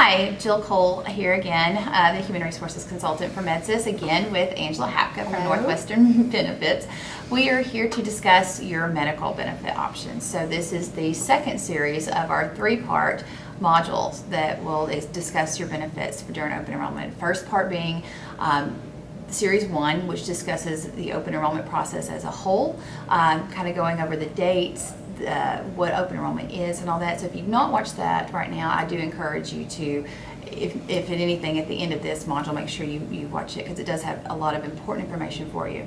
Hi, Jill Cole here again, the Human Resources Consultant for MedSys, again with Angela Hapka from Hello. Northwestern Benefits. We are here to discuss your medical benefit options. So this is the second series of our three-part modules that will discuss your benefits during open enrollment. First part being Series 1, which discusses the open enrollment process as a whole, kind of going over the dates, what open enrollment is and all that. So if you've not watched that right now, I do encourage you to, if at anything at the end of this module, make sure you watch it, because it does have a lot of important information for you.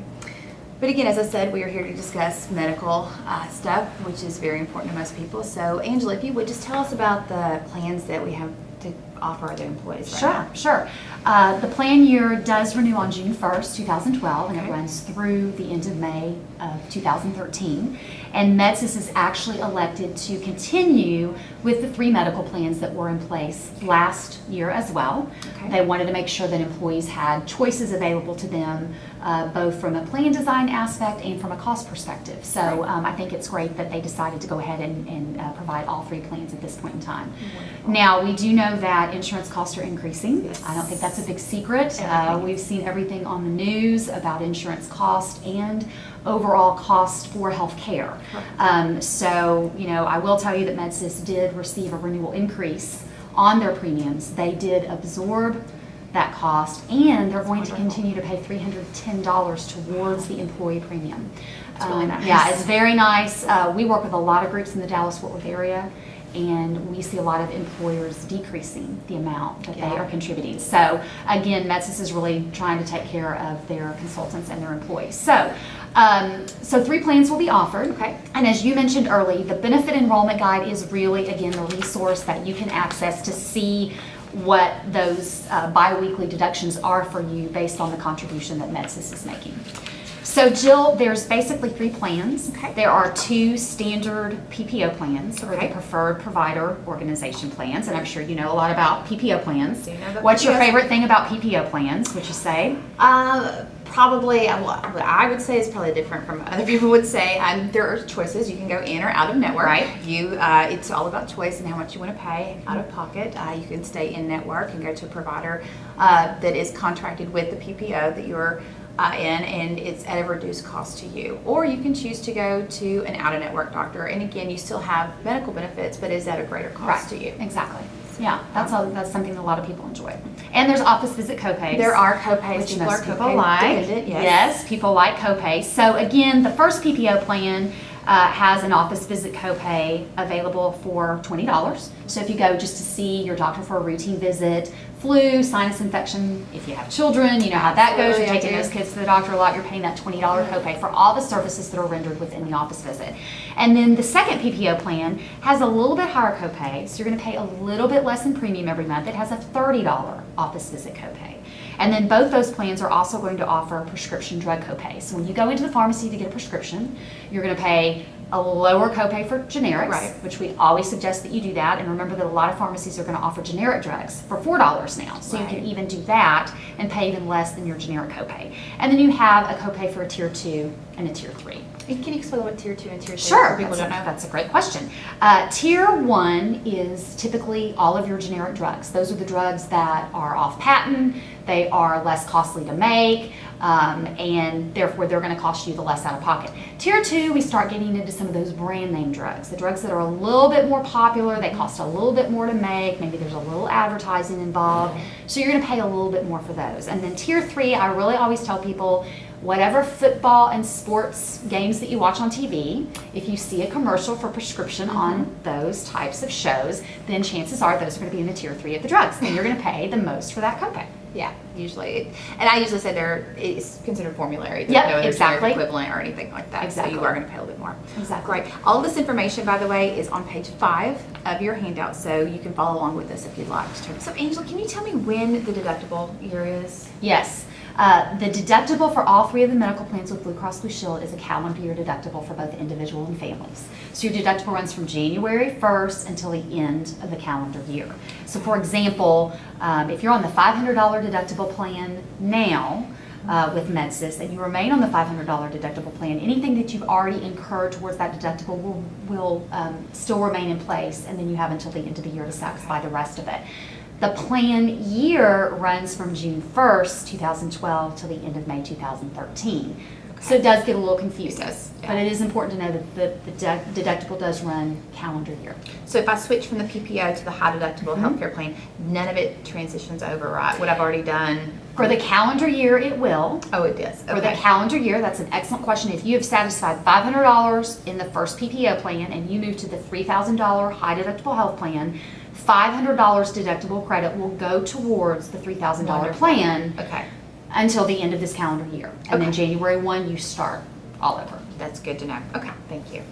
But again, as I said, we are here to discuss medical stuff, which is very important to most people. So Angela, if you would just tell us about the plans that we have to offer the employees right now. Sure. The plan year does renew on June 1st, 2012, and Okay. it runs through the end of May of 2013. And MedSys is actually elected to continue with the 3 medical plans that were in place last year as well. Okay. They wanted to make sure that employees had choices available to them, both from a plan design aspect and from a cost perspective. So I think it's great that they decided to go ahead and provide all 3 plans at this point in time. Wonderful. Now, we do know that insurance costs are increasing. Yes. I don't think that's a big secret. Everything. We've seen everything on the news about insurance cost and overall cost for health care. So, I will tell you that MedSys did receive a renewal increase on their premiums. They did absorb that cost, and they're going to wonderful. continue to pay $310 towards the employee premium. It's really nice. Yeah, it's very nice. We work with a lot of groups in the Dallas-Fort Worth area, and we see a lot of employers decreasing the amount that they are contributing. So again, MedSys is really trying to take care of their consultants and their employees. So 3 plans will be offered. Okay. And as you mentioned early, the benefit enrollment guide is really, again, the resource that you can access to see what those biweekly deductions are for you based on the contribution that MedSys is making. So Jill, there's basically 3 plans. Okay. There are 2 standard PPO plans, or Okay. the preferred provider organization plans, and I'm sure you know a lot about PPO plans. Do you know about What's your PPOs? favorite thing about PPO plans, would you say? Probably, what I would say is probably different from other people would say. There are choices. You can go in or out of network. Right. It's all about choice and how much you want to pay out of pocket. You can stay in network and go to a provider that is contracted with the PPO that you're in, and it's at a reduced cost to you. Or you can choose to go to an out-of-network doctor, and again, you still have medical benefits, but is at a greater cost to you. Exactly. Yeah, that's something a lot of people enjoy. And there's office visit copays. There are copays. Which People most are people copay like. dependent, yes. Yes, people like copays. So again, the first PPO plan has an office visit copay available for $20. So if you go just to see your doctor for a routine visit, flu, sinus infection, if you have children, you know how that goes. You're Absolutely, I taking do. those kids to the doctor a lot, you're paying that $20 copay for all the services that are rendered within the office visit. And then the second PPO plan has a little bit higher copay, so you're going to pay a little bit less in premium every month. It has a $30 office visit copay. And then both those plans are also going to offer prescription drug copays. So when you go into the pharmacy to get a prescription, you're going to pay a lower copay for generics, Right. which we always suggest that you do that. And remember that a lot of pharmacies are going to offer generic drugs for $4 now. So you Right. can even do that and pay even less than your generic copay. And then you have a copay for a tier 2 and a tier 3. And can you explain what tier 2 and tier 3 Sure, for people don't know? that's a great question. Tier 1 is typically all of your generic drugs. Those are the drugs that are off patent, they are less costly to make, and therefore they're going to cost you the less out of pocket. Tier 2, we start getting into some of those brand name drugs, the drugs that are a little bit more popular, they cost a little bit more to make, maybe there's a little advertising involved, so you're going to pay a little bit more for those. And then tier 3, I really always tell people, whatever football and sports games that you watch on TV, if you see a commercial for prescription on those types of shows, then chances are those are going to be in the tier 3 of the drugs, and you're going to pay the most for that copay. Yeah, usually. And I usually say it's considered formulary. There's Yep, no other exactly. generic equivalent or anything like that. Exactly. So you are going to pay a little bit more. Exactly. Great. All of this information, by the way, is on page 5 of your handout, so you can follow along with us if you'd like. So Angela, can you tell me when the deductible year is? Yes. The deductible for all 3 of the medical plans with Blue Cross Blue Shield is a calendar year deductible for both individual and families. So your deductible runs from January 1st until the end of the calendar year. So for example, if you're on the $500 deductible plan now, with MedSys, and you remain on the $500 deductible plan, anything that you've already incurred towards that deductible will still remain in place, and then you have until the end of the year to satisfy the rest of it. The plan year runs from June 1st, 2012 till the end of May 2013. So it does get a little confusing. It does, yeah. But it is important to know that the deductible does run calendar year. So if I switch from the PPO to the high deductible healthcare plan, none of it transitions over, right? What I've already done. For the calendar year, it will. Oh, it does. For the calendar year, that's an excellent question. If you have satisfied $500 in the first PPO plan and you move to the $3,000 high deductible health plan, $500 deductible credit will go towards the $3,000 plan Okay. until the end of this calendar year. And then Okay. January 1, you start all over. That's good to know. Okay, thank you.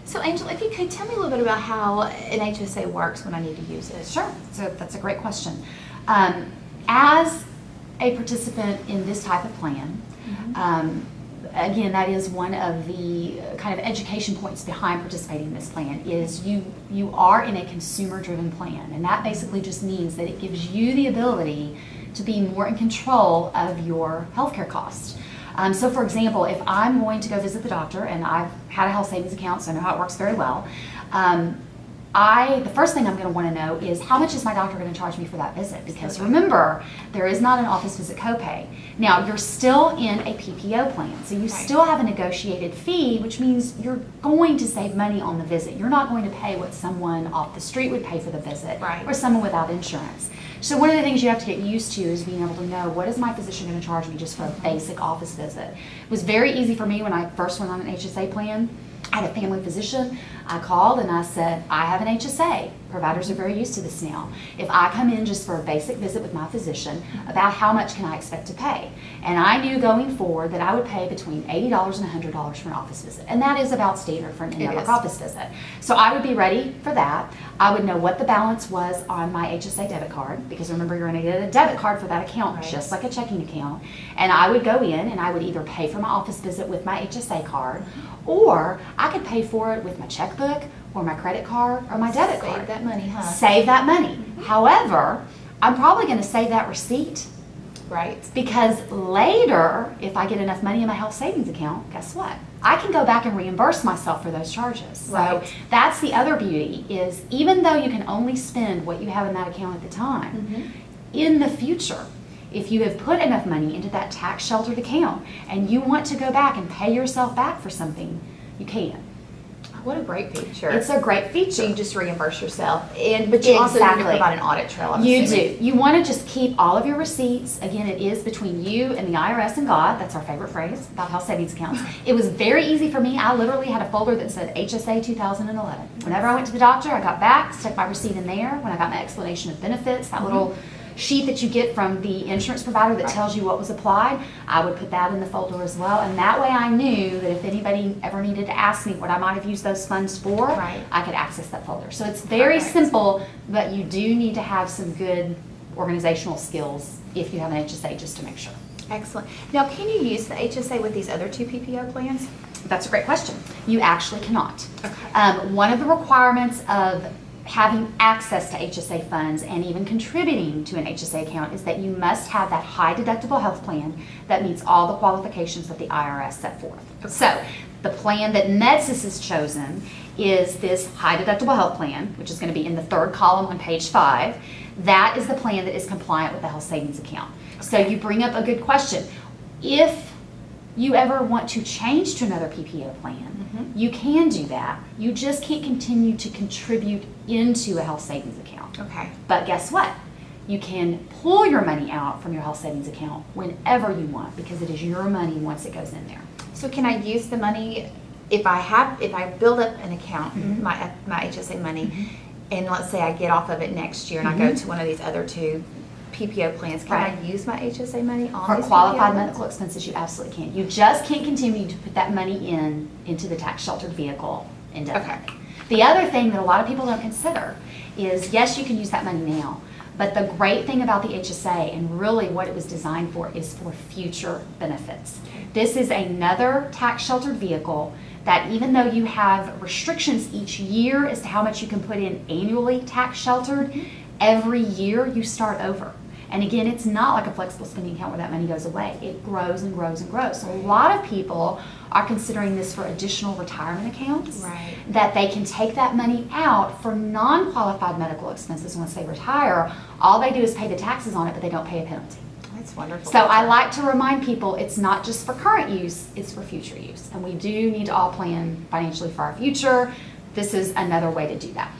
So Angela, if you could tell me a little bit about how an HSA works when I need to use it. Sure, so that's a great question. As a participant in this type of plan, again, that is one of the kind of education points behind participating in this plan is you are in a consumer-driven plan, and that basically just means that it gives you the ability to be more in control of your healthcare costs. So for example, if I'm going to go visit the doctor, and I've had a health savings account, so I know how it works very well, the first thing I'm going to want to know is how much is my doctor going to charge me for that visit? Because remember, there is not an office visit copay. Now, you're still in a PPO plan, so you still have a negotiated fee, which means you're going to save money on the visit. You're not going to pay what someone off the street would pay for the visit, or someone without insurance. So one of the things you have to get used to is being able to know, what is my physician going to charge me just for a basic office visit? It was very easy for me when I first went on an HSA plan. I had a family physician. I called and I said, I have an HSA. Providers are very used to this now. If I come in just for a basic visit with my physician, about how much can I expect to pay? And I knew going forward that I would pay between $80 and $100 for an office visit. And that is about standard for an in-network office visit. So I would be ready for that. I would know what the balance was on my HSA debit card, because remember, you're going to get a debit card for that account, just like a checking account. And I would go in and I would either pay for my office visit with my HSA card, or I could pay for it with my checkbook or my credit card or my debit card. Save that money, huh? Save that money. However, I'm probably going to save that receipt. Right. Because later, if I get enough money in my health savings account, guess what? I can go back and reimburse myself for those charges. So that's the other beauty, is even though you can only spend what you have in that account at the time, in the future, if you have put enough money into that tax sheltered account and you want to go back and pay yourself back for something, you can. What a great feature. It's a great feature. So you just reimburse yourself, but you also need to provide an audit trail. You do. You want to just keep all of your receipts. Again, it is between you and the IRS and God. That's our favorite phrase about health savings accounts. It was very easy for me. I literally had a folder that said HSA 2011. Whenever I went to the doctor, I got back, stuck my receipt in there. When I got my explanation of benefits, that little sheet that you get from the insurance provider that tells you what was applied, I would put that in the folder as well. And that way I knew that if anybody ever needed to ask me what I might have used those funds for, I could access that folder. So it's very simple, but you do need to have some good organizational skills if you have an HSA, just to make sure. Excellent. Now, can you use the HSA with these other two PPO plans? That's a great question. You actually cannot. Okay. One of the requirements of having access to HSA funds and even contributing to an HSA account is that you must have that high deductible health plan that meets all the qualifications that the IRS set forth. So the plan that MedSys has chosen is this high deductible health plan, which is going to be in the third column on page 5. That is the plan that is compliant with the health savings account. So you bring up a good question. If you ever want to change to another PPO plan, you can do that. You just can't continue to contribute into a health savings account. Okay. But guess what? You can pull your money out from your health savings account whenever you want, because it is your money once it goes in there. So can I use the money if I build up an account, my HSA money, and let's say I get off of it next year and I go to one of these other two PPO plans, can I use my HSA money on For these qualified PPO medical expenses, you absolutely can. You just can't continue to put that money into the tax sheltered vehicle indefinitely. The other thing that a lot of people don't consider is, yes, you can use that money now, but the great thing about the HSA, and really what it was designed for, is for future benefits. This is another tax sheltered vehicle that, even though you have restrictions each year as to how much you can put in annually tax sheltered, every year you start over. And again, it's not like a flexible spending account where that money goes away. It grows and grows and grows. So a lot of people are considering this for additional retirement accounts. Right. That they can take that money out for non-qualified medical expenses once they retire. All they do is pay the taxes on it, but they don't pay a penalty. That's wonderful. So I like to remind people it's not just for current use, it's for future use. And we do need to all plan financially for our future. This is another way to do that.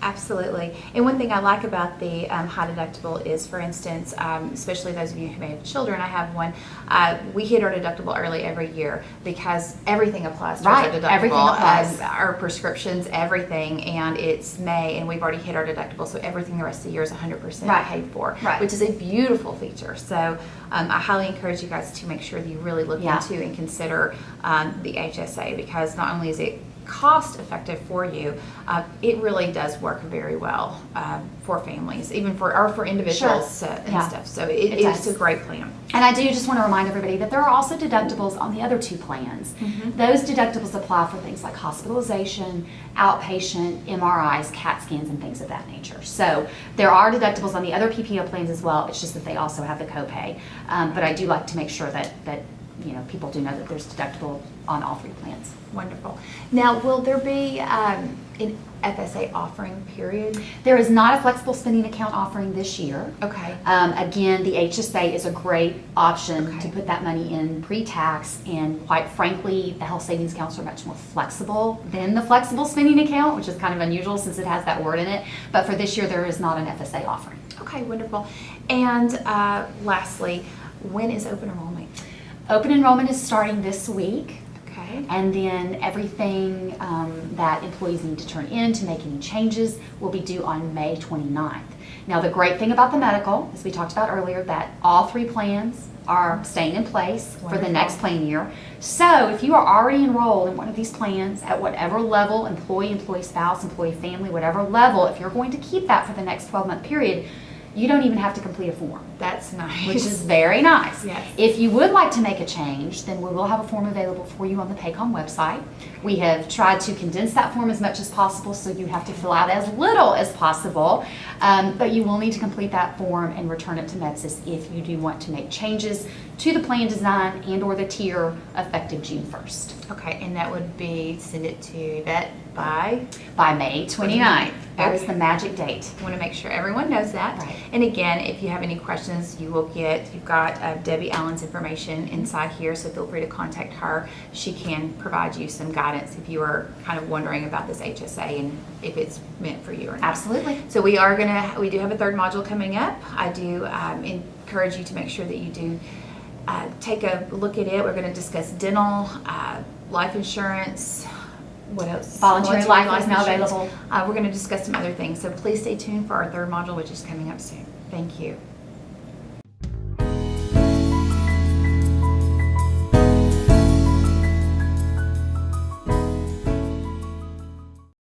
Absolutely. And one thing I like about the high deductible is, for instance, especially those of you who may have children, I have one, we hit our deductible early every year because everything applies to our Right, deductible. everything applies. Our prescriptions, everything, and it's May, and we've already hit our deductible, so everything the rest of the year is 100% Right. paid for, Right. which is a beautiful feature. So I highly encourage you guys to make sure that you really look Yeah. into and consider the HSA, because not only is it cost effective for you, it really does work very well for families, even for individuals and Yeah. stuff. So It it's does. a great plan. And I do just want to remind everybody that there are also deductibles on the other two plans. Those deductibles apply for things like hospitalization, outpatient, MRIs, CAT scans, and things of that nature. So there are deductibles on the other PPO plans as well. It's just that they also have the copay. But I do like to make sure that people do know that there's deductible on all three plans. Wonderful. Now, will there be an FSA offering period? There is not a flexible spending account offering this year. Okay. Again, the HSA is a great option Okay. to put that money in pre-tax, and quite frankly, the health savings accounts are much more flexible than the flexible spending account, which is kind of unusual since it has that word in it. But for this year, there is not an FSA offering. Okay, wonderful. And lastly, when is open enrollment? Open enrollment is starting this week. Okay. And then everything that employees need to turn in to make any changes will be due on May 29th. Now, the great thing about the medical, as we talked about earlier, that all three plans are staying in place for the Wonderful. next plan year. So if you are already enrolled in one of these plans at whatever level, employee, employee spouse, employee family, whatever level, if you're going to keep that for the next 12-month period, you don't even have to complete a form. That's nice. Which is very nice. Yes. If you would like to make a change, then we will have a form available for you on the Paycom website. We have tried to condense that form as much as possible, so you have to fill out as little as possible. But you will need to complete that form and return it to MedSys if you do want to make changes to the plan design and or the tier effective June 1st. Okay, and that would be send it to vet by? By May 29th. That is Okay. the magic date. I want to make sure everyone knows that. Right. And again, if you have any questions, you've got Debbie Allen's information inside here, so feel free to contact her. She can provide you some guidance if you are kind of wondering about this HSA and if it's meant for you or not. Absolutely. So we do have a third module coming up. I do encourage you to make sure that you do take a look at it. We're going to discuss dental, life insurance. What else? Voluntary life is now insurance. available. We're going to discuss some other things. So please stay tuned for our third module, which is coming up soon. Thank you.